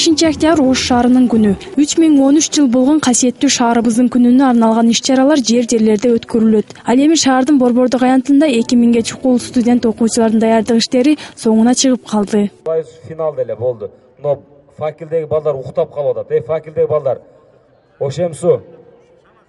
15 Ош шаарынын күнү. 3013 жыл болгон касиеттүү шаарыбыздын күнүнө арналган иш-чаралар жерлерде өткөрүлөт. Ал эми шаардын Борбордук аянтында 2000ге чукул студент окуучулардын даярдык иштери соңуна чыгып калды. Финал деле болду. Но факелдеги балдар уктап калып атат. Факелдеги балдар. Ошемсу.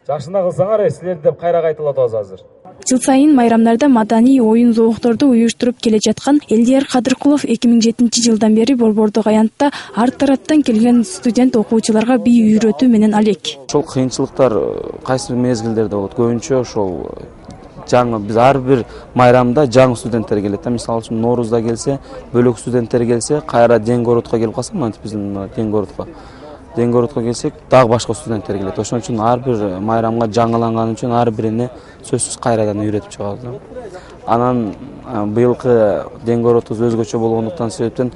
Жакшына кылсаңар, силер деп кайра кайтып атабыз азыр. Жыл сайын майрамдарда маданий оюн зоокторду уюштуруп келе жаткан Элдияр Кадыркулов 2007 жылдан бери Борбордук аянтта ар тараптан келген студент окуучуларга бий үйрөтүү менен алек. Ошол кыйынчылыктар кайсы мезгилдерде болот? Көбүнчө ошол жаңы биз ар бир майрамда жаңы студенттер келет. Мисалы үчүн Ноорузда келсе, бөлөк студенттер келсе, кайра Денгородко келип калса, мынтип биздин Денгородко келсек, дагы башка студенттер келет. Ошон үчүн ар бир майрамга жаңыланган үчүн ар бирине сөзсүз кайрадан үйрөтүп чыгабыз. Анан быйылкы Денгородубуз өзгөчө болгондуктан себептен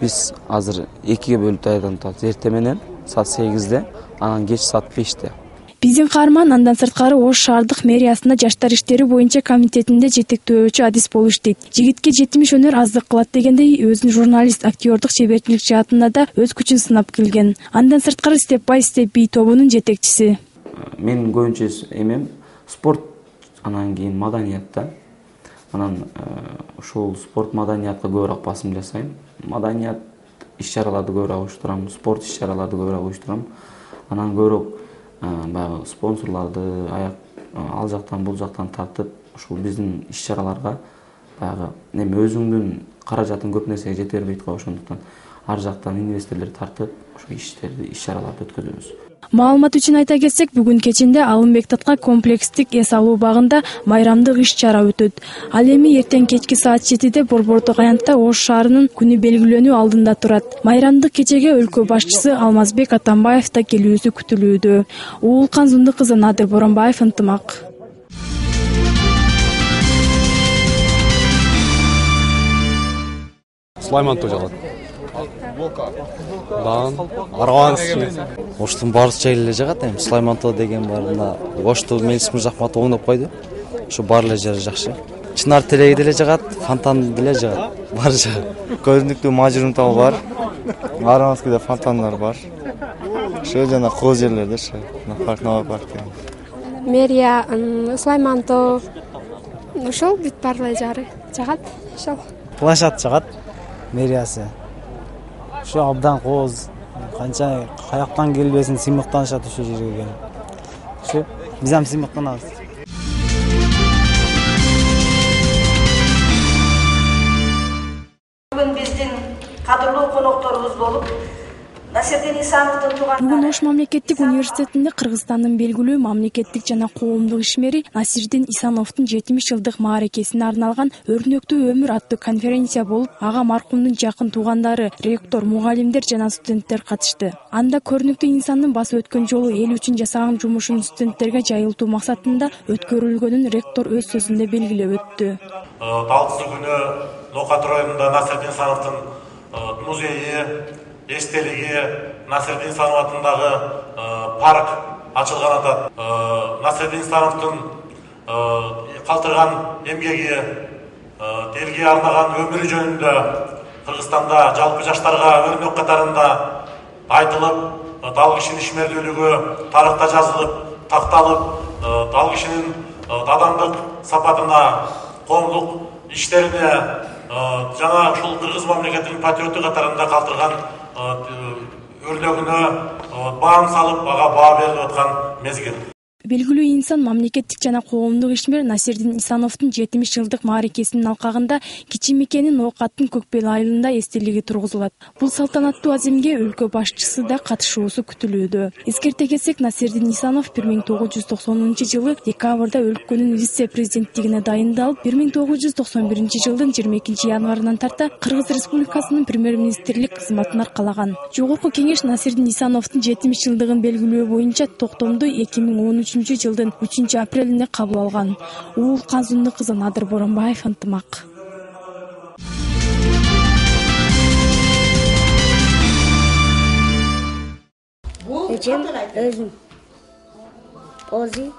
биз азыр 2-ге бөлүп даярданып атабыз. Эртең менен саат 8-де, анан кеч саат 5-те. Биздин каарман андан сырткары Ош шаардык мэриясында жаштар иштери боюнча комитетинде жетектөөчү адис болуп иштейт. Жигитке 70 өнөр аздык кылат дегендей, өзүнүн журналист, актёрдук шеберчилик жаатында да өз күчүн сынап келген. Андан сырткары Step by Step би тобунун жетекчиси. Менин көбүнчө эмем спорт, анан кийин маданиятта. Анан ушул спорт маданиятка көбүрөөк басым жасайм. Маданият иш-чараларды көбүрөөк уюштурам, спорт иш-чараларды көбүрөөк уюштурам. Анан көбүрөөк баягы спонсорларды ал жактан бул жактан тартып, ушул биздин иш-чараларга баягы неме өзүңдүн каражатың көп нерсеге жете бербейт го, ошондуктан ар жактан инвесторлор тартып, ошо иш-чараларды өткөзөбүз. Маалымат үчүн айта кетсек, бүгүн кечинде Алымбек Татка комплекстик эс алуу багында майрамдык иш-чара өтөт. Ал эми эртең кечки саат 7-де Борбордук аянтта Ош шаарынын күнү белгилөнүү алдында турат. Майрамдык кечеге өлкө башчысы Алмазбек Атамбаев да келүүсү күтүлүүдө. Уулкан Зунду кызы Надыр Боронбаев ынтымак. Сулаймантов жагат. Оштун баарысы жай эле жагат, эми Сулаймантов деген барында Ошту Мелис Мырзахматов оңдоп койду. Ошо баары эле жери жакшы. Чынар Телеги деле жагат, фонтан деле жагат. Баары жагат. Көзүнүктүү мажурун табы бар. Арамаскада фонтандар бар. Ошо жана кооз жерлерде ошо парк. Мэрия Сулаймантов ошол бүт баары эле жагат. Ошол. Плашат жагат. Мэриясы. Ошо абдан кооз, канча каяктан келбесин сыймыктанышат ошо жерге келип. Ошо биз ham сыймыктанабыз. Бүгүн биздин кадырлуу конокторубуз болуп Насирдин Исановдун туугандары. Бүгүн Ош мамлекеттик университетинде Кыргызстандын белгилүү мамлекеттик жана коомдук ишмери Насирдин Исановдун 70 жылдык мааракесине арналган Өрнөктүү өмүр аттуу конференция болуп, ага маркумдун жакын туугандары, ректор, мугалимдер жана студенттер катышты. Анда көрүнүктүү инсандын басып өткөн жолу эл үчүн жасаган жумушун студенттерге жайылтуу максатында өткөрүлгөнүн ректор өз сөзүндө белгилеп өттү. Талкысы күнү Ноокат районунда Насирдин Исановдун музейи, эстелиги, Насирдин Исанов атындагы парк ачылган атат. Насирдин Исановдун калтырган эмгеги, элге арнаган өмүрү жөнүндө Кыргызстанда жалпы жаштарга өрнөк катарында айтылып, ал кишинин ишмердүүлүгү тарыхта жазылып, такталып, ал кишинин адамдык сапатына, коомдук иштерине жана ушул Кыргыз мамлекетинин патриотту катарында калтырган өрнөгүнө баам салып, ага баа берип аткан мезгил. Белгилүү инсан мамлекеттик жана коомдук ишмер Насирдин Исановдун 70 жылдык мааракесинин алкагында Кичи Мекенин Ноокаттын Көкбел айылында эстелиги тургузулат. Бул салтанаттуу аземге өлкө башчысы да катышуусу күтүлүүдө. Эскерте кетсек, Насирдин Исанов 1990 жылы декабрда өлкөнүн вице-президенттигине дайындалып, 1991 жылдын 22 январынан тарта Кыргыз Республикасынын премьер-министрлик кызматын аркалаган. Жогорку кеңеш Насирдин Исановдун 70 жылдыгын белгилөө боюнча токтомду 2013 жылдын 3 апрелинде кабыл алган. Уулкан Зунду кызы Надыр Боронбаев ынтымак. Эжем өзүм. Ози.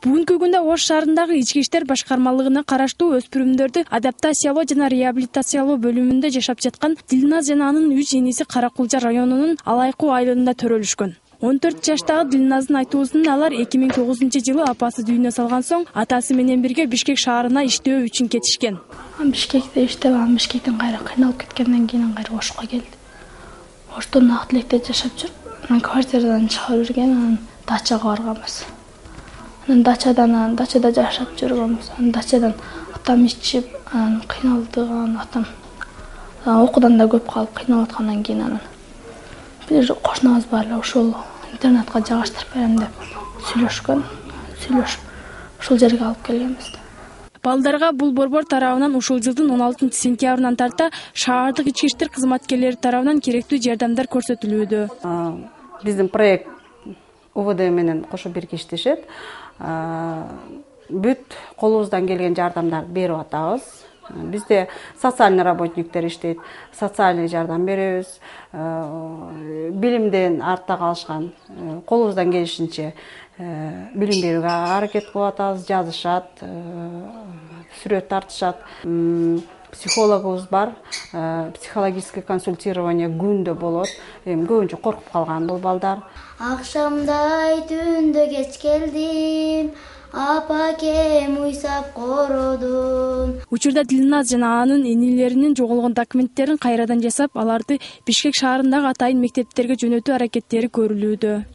Бүгүнкү күндө Ош шаарындагы ички иштер башкармалыгына караштуу өспүрүмдөрдү адаптациялоо жана реабилитациялоо бөлүмүндө жашап жаткан Дилназ жана анын 3 жениси Каракулча районунун Алайкуу айылында төрөлүшкөн. 14 жаштагы Дилназдын айтуусунда алар 2009-жылы апасы дүйнө салган соң атасы менен бирге Бишкек шаарына иштөө үчүн кетишкен. Бишкекте иштеп, Бишкектен кайра кыйналып кеткенден кийин кайра Ошко келди. Оштон ак тилекте жашап жүрүп, квартирадан чыгып жүргөн, анан дачага барганбыз. Дачада жашап жүргөнбүз. Дачадан атам ичип, кыйналды, атам окуудан да көп калып кыйналып аткандан кийин анан бир кошунабыз бар эле ушул интернетке жагыштырып берем деп сүйлөшүп ушул жерге алып келгенбиз. Балдарга бул борбор тарабынан ушул жылдын 16-сентябрынан тарта шаардык ички иштер кызматкерлери тарабынан керектүү жардамдар көрсөтүлүүдө. Биздин проект УВД менен кошо биргиштешет. Бүт колубуздан келген жардамдарды берип атабыз. Бизде социальный работниктер иштейт, социальный жардам беребиз. Билимден артта калышкан колубуздан келишинче билим берүүгө аракет кылып атабыз, жазышат, сүрөт тартышат. Психологубуз бар, психологическое консультирование күндө болот. Көбүнчө коркуп калган бул балдар. Акшамдай түндө кеч келдим, апакем уйсап кородум. Учурда Дилназ жана анын энелеринин жоголгон документтерин кайрадан жасап, аларды Бишкек шаарындагы атайын мектептерге жөнөтүү аракеттери көрүлүүдө.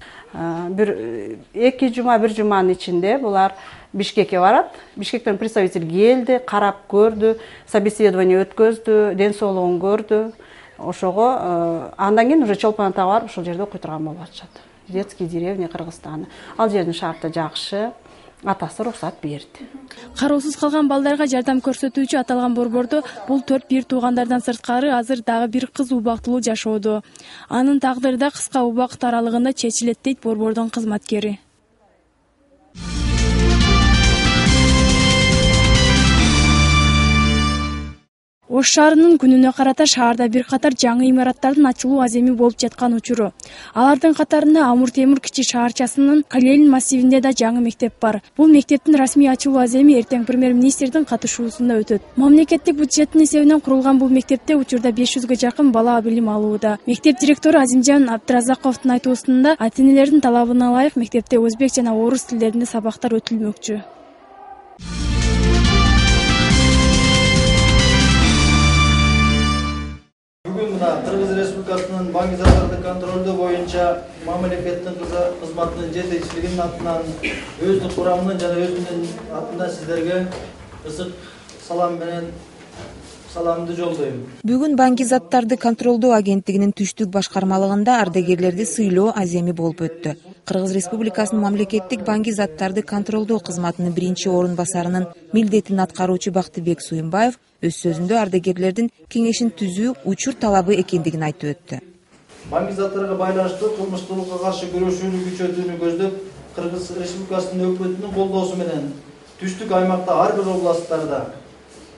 Бир 2 жума, 1 жуманын ичинде булар Бишкекке барат. Бишкектен представитель келди, карап көрдү, собеседование өткөздү, ден соолугун көрдү. Ошого андан кийин уже Чолпон атага барып ошол жерде окуй турган болуп атышат. Детский деревня Кыргызстан. Ал жердин шарты жакшы. Атасы уруксат берди. Кароосуз калган балдарга жардам көрсөтүүчү аталган борбордо бул 4 бир туугандардан сырткары азыр дагы бир кыз убактылуу жашоодо. Анын тагдыры да кыска убакыт аралыгында чечилет дейт борбордун кызматкери. Ош шаарынын күнүнө карата шаарда бир катар жаңы имараттардын ачылуу аземи болуп жаткан учуру. Алардын катарында Амур Темур кичи шаарчасынын Калелин массивинде да жаңы мектеп бар. Бул мектептин расмий ачылуу аземи эртең премьер-министрдин катышуусунда өтөт. Мамлекеттик бюджеттин эсебинен курулган бул мектепте учурда 500га жакын бала билим алууда. Мектеп директору Азимжан Абдыразаковдун айтуусунда ата-энелердин талабына ылайык мектепте өзбек жана орус тилдеринде сабактар өтүлмөкчү. Кыргыз Республикасынын банк заттарды контролдоо боюнча мамлекеттин кызматынын жетекчилигинин атынан өздүк курамынын жана өзүмдүн атынан сиздерге ысык салам менен саламды жолдойм. Бүгүн банк заттарды контролдоо агенттигинин түштүк башкармалыгында ардагерлерди сыйлоо аземи болуп өттү. Кыргыз Республикасынын мамлекеттик банк заттарды контролдоо кызматынын биринчи орун басарынын милдетин аткаруучу Бактыбек Суймбаев өз сөзүндө ардагерлердин кеңешин түзүү учур талабы экендигин айтып өттү. Банк заттарга байланыштуу кылмыштуулукка каршы күрөшүүнү күчөтүүнү көздөп, Кыргыз Республикасынын өкмөтүнүн колдоосу менен түштүк аймакта ар бир областтарда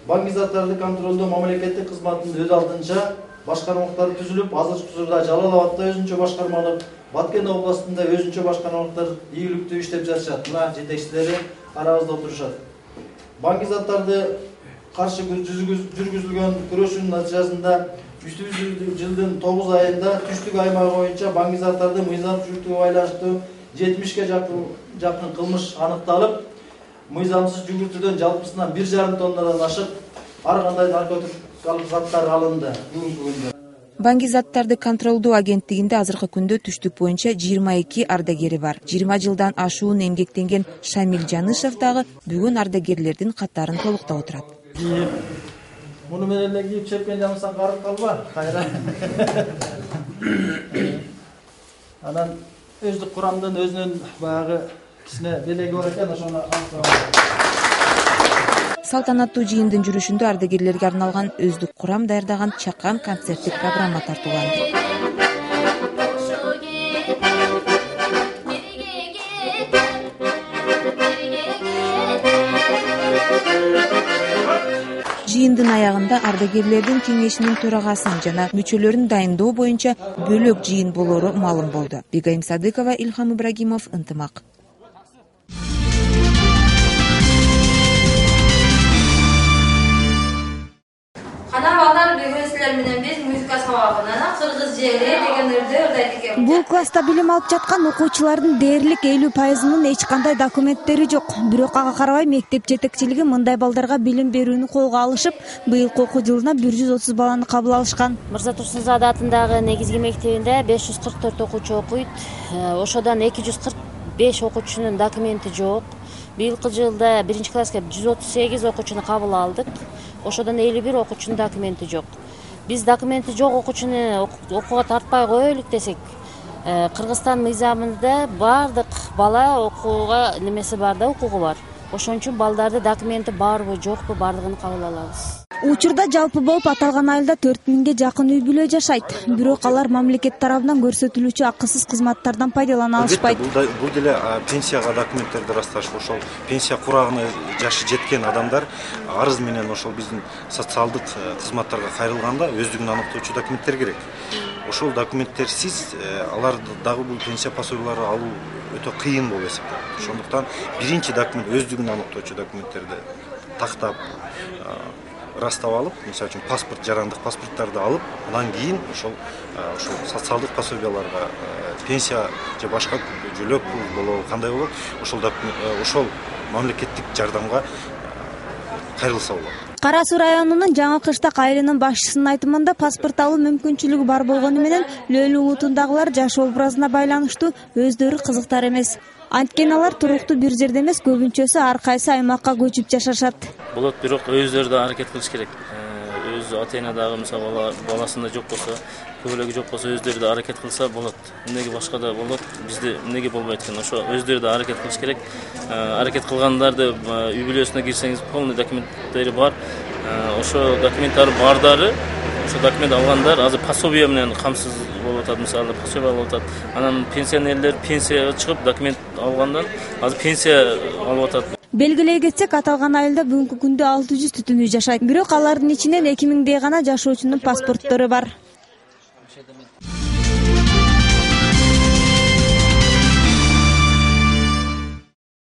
банк заттарды контролдоо мамлекеттик кызматынын өз алдынча башкармалыктар түзүлүп, азыркы учурда Жалал Абадта өзүнчө башкармалык, Баткен областында өзүнчө башкармалыктар ийгиликтүү иштеп жатышат. Мына жетекчилери арабызда отурушат. Банк заттарды каршы жүргүзүлгөн күрөшүүнүн натыйжасында 3-жылдын 9 айында түштүк аймагы боюнча банк заттарды мыйзамсыздыкка байланыштуу 70ге жакын кылмыш аныкталып, мыйзамсыз жүгүртүүдөн жалпысынан 1,5 тоннадан ашык ар кандай наркотикалык заттар алынды бүгүнкү күндө. Банк заттарды контролдоо агенттигинде азыркы күндө түштүк боюнча 22 ардагери бар. 20 жылдан ашуун эмгектенген Шамил Жанышев дагы бүгүн ардагерлердин катарын толуктап отурат. Муну менен эле кийип чепкен жамсаң карып калба, кайра. Анан өздүк курамдын өзүнүн баягы кичине белеги бар экен, ошону Салтанаттуу жыйындын жүрүшүндө ардагерлерге арналган өздүк курам даярдаган чакан концерттик программа тартууланды. Жыйындын аягында ардагерлердин кеңешинин төрагасын жана мүчөлөрүн дайындоо боюнча бөлөк жыйын болору маалым болду. Бегайым Садыкова, Илхам Ибрагимов, Ынтымак. келгендер менен биз музыка сабагына кыргыз жери дегендерди ырдайт экенбиз. Бул класста билим алып жаткан окуучулардын дээрлик 50%-нын эч кандай документтери жок. Бирок ага карабай мектеп жетекчилиги мындай балдарга билим берүүнү колго алышып, быйылкы окуу жылына 130 баланы кабыл алышкан. Мырза Турсунзада атындагы негизги мектебинде 544 окуучу окуйт. Ошодон 245 окуучунун документи жок. Быйылкы жылда 1-класска 138 окуучуну кабыл алдык. Ошодон 51 окуучунун документи жок. Биз документи жок окуучуну окууга тартпай коелук десек, Кыргызстан мыйзамында бардык бала окууга немеси бар да, укугу бар. Ошон үчүн балдарды документи барбы, жокпу бардыгын кабыл алабыз. Учурда жалпы болуп аталган айылда 4000ге жакын үй бүлө жашайт. Бирок алар мамлекет тарабынан көрсөтүлүүчү акысыз кызматтардан пайдалана алышпайт. Бул деле пенсияга документтерди ырасташ, ошол пенсия курагына жашы жеткен адамдар арыз менен ошол биздин социалдык кызматтарга кайрылганда өздүгүн аныктоочу документтер керек. Ошол документтерсиз алар дагы бул пенсия пособияларын алуу өтө кыйын болуп эсептелет. Ошондуктан биринчи документ өздүгүн аныктоочу документтерди тактап растап алып, мисалы үчүн паспорт, жарандык паспорттарды алып, андан кийин ошол социалдык пособияларга пенсия же башка жөлөк болобу, кандай болот, ошол мамлекеттик жардамга кайрылса болот. Кара Суу районунун Жаңы Кыштак айылынын башчысынын айтымында паспорт алуу мүмкүнчүлүгү бар болгону менен Лөлү улутундагылар жаш образына байланыштуу өздөрү кызыктар эмес. Анткени алар туруктуу бир жерде эмес, көбүнчөсү ар кайсы аймакка көчүп жашашат. Болот, бирок өздөрү да аракет кылыш керек. Өз ата-эне дагы мисалы баласында жок болсо, көбөлөгү жок болсо өздөрү да аракет кылса болот. Эмнеге башка да болот, бизде эмнеге болбойт экен? Ошо өздөрү да аракет кылыш керек. Аракет кылгандарды үй бүлөсүнө кирсеңиз, полный документтери бар. Ошо документтер бардары, ошо документ алгандар азыр пособие менен камсыз болуп атат, мисалы пособие алып атат. Анан пенсионерлер пенсияга чыгып документ алгандан азыр пенсия алып атат. Белгилей кетсек, аталган айылда бүгүнкү күндө 600 түтүнүү жашайт. Бирок алардын ичинен 2000дей гана жашоочунун паспорттору бар.